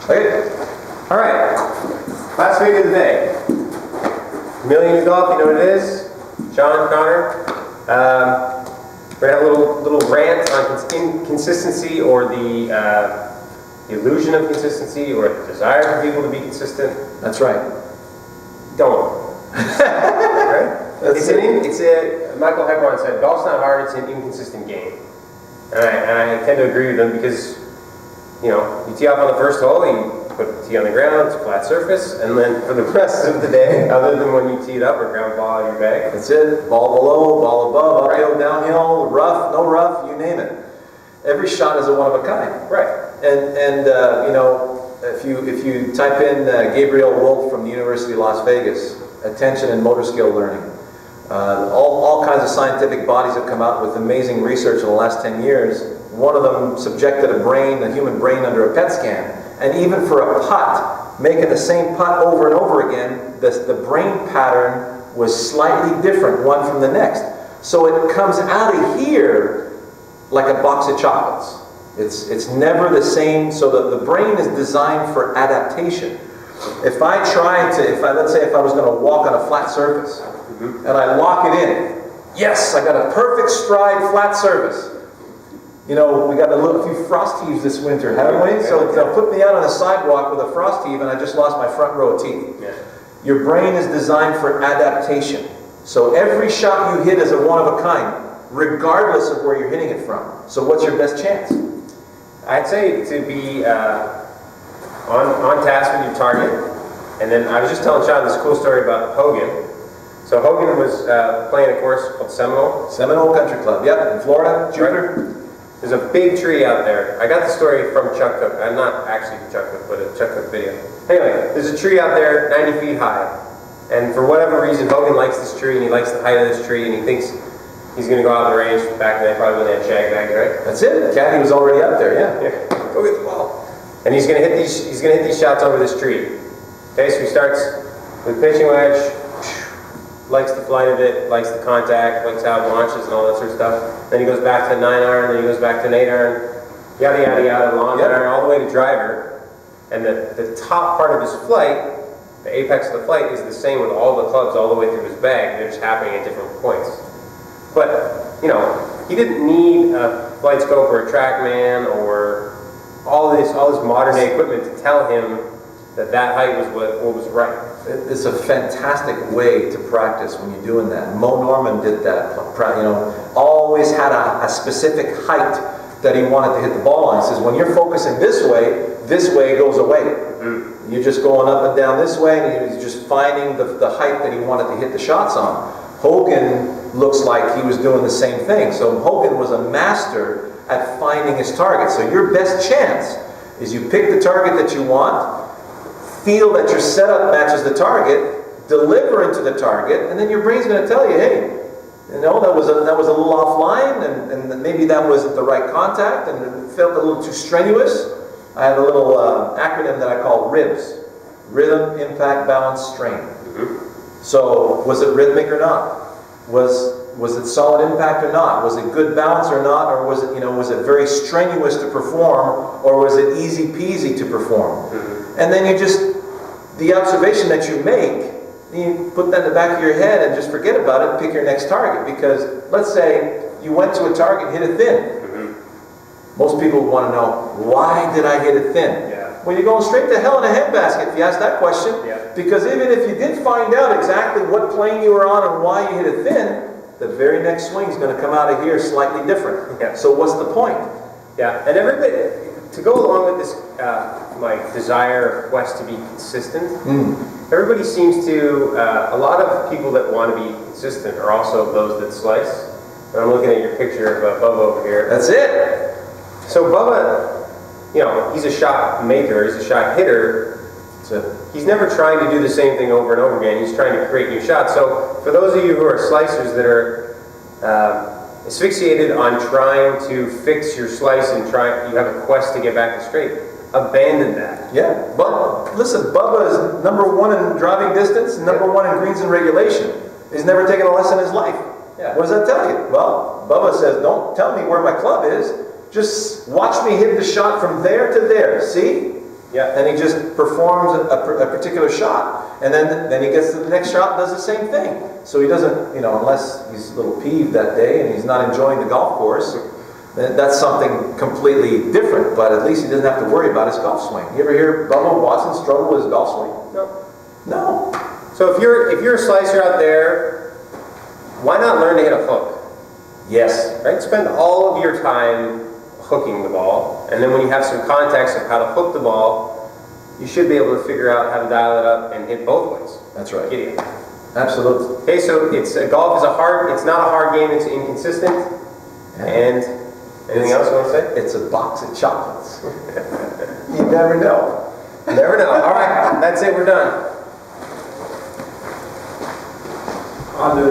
Okay. All right. Last week of the day. Million in golf, you know what it is? John, Connor. We're gonna have a little rant on inconsistency, or the illusion of consistency, or the desire for people to be consistent. That's right. Don't. Right? Michael Hebron said, golf's not hard, it's an inconsistent game. And I tend to agree with him because, you tee off on the first hole, you put the tee on the ground, it's a flat surface, and then for the rest of the day, other than when you tee it up or ground ball out of your bag. That's it. Ball below, ball above, uphill, downhill, rough, no rough, you name it. Every shot is a one of a kind. Right. And if you type in Gabriel Wolf from the University of Las Vegas, attention and motor skill learning, all kinds of scientific bodies have come out with amazing research in the last 10 years. One of them subjected a human brain under a PET scan, and even for a putt, making the same putt over and over again, the brain pattern was slightly different one from the next. So it comes out of here like a box of chocolates. It's never the same. So the brain is designed for adaptation. Let's say if I was going to walk on a flat surface, and I lock it in, yes, I got a perfect stride flat surface. We got a few frost heaves this winter, haven't we? So they'll put me out on the sidewalk with a frost heave, and I just lost my front row of teeth. Yeah. Your brain is designed for adaptation. So every shot you hit is a one of a kind, regardless of where you're hitting it from. So what's your best chance? I'd say to be on task with your target. And then I was just telling Sean this cool story about Hogan. So Hogan was playing a course called Seminole Country Club, yep, in Florida, Jupiter. Right. There's a big tree out there. I got the story from Chuck Cook. I'm not actually from Chuck Cook, but a Chuck Cook video. Anyway, there's a tree out there 90 feet high. And for whatever reason, Hogan likes this tree, and he likes the height of this tree, and he thinks he's going to go out on the range. Back then, probably when they had shag bags, right? That's it. Caddy was already up there, yeah. Go get the ball. And he's going to hit these shots over this tree. Okay, so he starts with pitching wedge, likes the flight of it, likes the contact, likes how it launches and all that sort of stuff. Then he goes back to a 9-iron, then he goes back to an 8-iron, yada yada yada, long iron, all the way to driver. And the top part of his flight, the apex of the flight, is the same with all the clubs all the way through his bag. They're just happening at different points. But, he didn't need a flight scope or a TrackMan or all this modern day equipment to tell him that height was what was right. It's a fantastic way to practice when you're doing that. Mo Norman did that. Always had a specific height that he wanted to hit the ball on. He says, when you're focusing this way goes away. Mm-hmm. You're just going up and down this way, and he's just finding the height that he wanted to hit the shots on. Hogan looks like he was doing the same thing. So Hogan was a master at finding his target. So your best chance is you pick the target that you want, feel that your setup matches the target, deliver into the target, and then your brain's going to tell you, hey, that was a little offline, and maybe that wasn't the right contact, and it felt a little too strenuous. I have a little acronym that I call RIBS. Rhythm, Impact, Balance, Strain. Mm-hmm. So was it rhythmic or not? Was it solid impact or not? Was it good balance or not? Or was it very strenuous to perform, or was it easy peasy to perform? Mm-hmm. And then the observation that you make, you put that in the back of your head and just forget about it and pick your next target. Because let's say you went to a target, hit it thin. Mm-hmm. Most people want to know, why did I hit it thin? Yeah. Well, you're going straight to hell in a handbasket if you ask that question. Yeah. Because even if you did find out exactly what plane you were on and why you hit it thin, the very next swing is going to come out of here slightly different. Yeah. So what's the point? Yeah, and everybody, to go along with this, my desire or quest to be consistent, everybody seems to, a lot of people that want to be consistent are also those that slice. And I'm looking at your picture of Bubba over here. That's it. So Bubba, he's a shot maker, he's a shot hitter. So he's never trying to do the same thing over and over again. He's trying to create new shots. So for those of you who are slicers that are asphyxiated on trying to fix your slice and you have a quest to get back to straight, abandon that. Yeah, but listen, Bubba is #1 in driving distance, #1 in greens and regulation. He's never taken a lesson in his life. Yeah. What does that tell you? Well, Bubba says, don't tell me where my club is. Just watch me hit the shot from there to there. See? Yeah. And he just performs a particular shot, and then he gets to the next shot and does the same thing. So he doesn't, unless he's a little peeved that day and he's not enjoying the golf course, then that's something completely different, but at least he doesn't have to worry about his golf swing. You ever hear Bubba Watson struggle with his golf swing? No. No. So if you're a slicer out there, why not learn to hit a hook? Yes. Right? Spend all of your time hooking the ball, and then when you have some context of how to hook the ball, you should be able to figure out how to dial it up and hit both ways. That's right. Giddy up. Absolutely. Okay, so golf is it's not a hard game, it's inconsistent. Yeah. And anything else you want to say? It's a box of chocolates. You never know. Never know. All right, that's it, we're done. On the